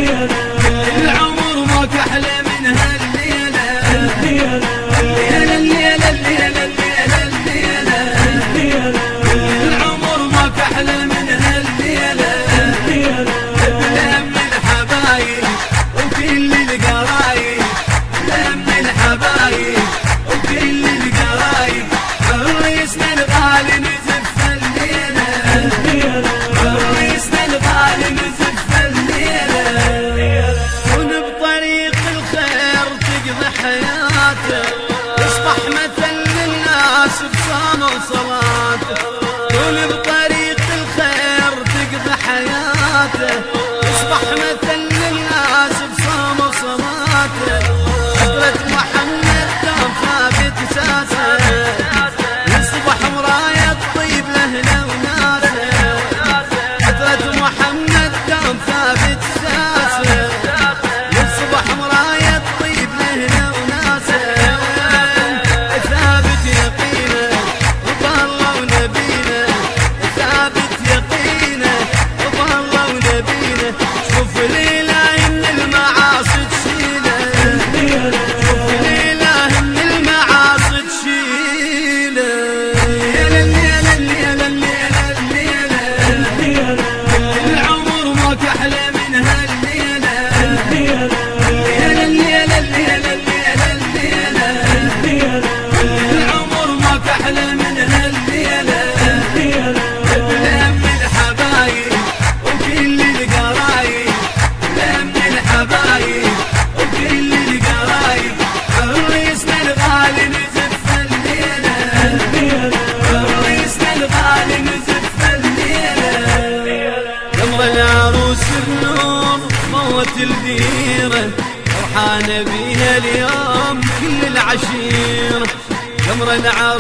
العمر ما كحلة من هالليلة، الليلة الليلة الليلة الليلة الليلة، العمر ما كحلة من هالليلة، لم الحبايب وكل القرايب، لم الحبايب وكل القرايب، رئيسنا الغالي نزف الليلة، رئيسنا الغالي نزف الليلة، ونبطريق الخير تقضي حياته، يصبح مثل للناس بصوم وصلاته، ونبطريق الخير تقضي حياته، يصبح مثل للناس بصوم وصلاته، حضرة محمد دوم ثابت اساسه، يصبح مراية طيب لهنا وناسه، حضرة محمد دوم ثابت اساسه، يصبح مراية طيب لهنا وناسه، ثابت يقينه وبالله ونبينا، ثابت يقينه وبالله ونبينا، شوف ليله من المعاصي تشيله، شوف ليله من المعاصي تشيله، الليله الليله الليله الليله، العمر ما كحله من هالليله، الليله الليله الليله الليله، العمر ما كحله من هالليله، لم الحبايب وكل القرايب، لم الحبايب وكل القرايب، رئيسنا الغالي نزف الليله، رئيسنا الغالي نزف الليله، قمر العروس بنور ضوت الديره، فرحانه بيها اليوم كل العشيره، قمر العروس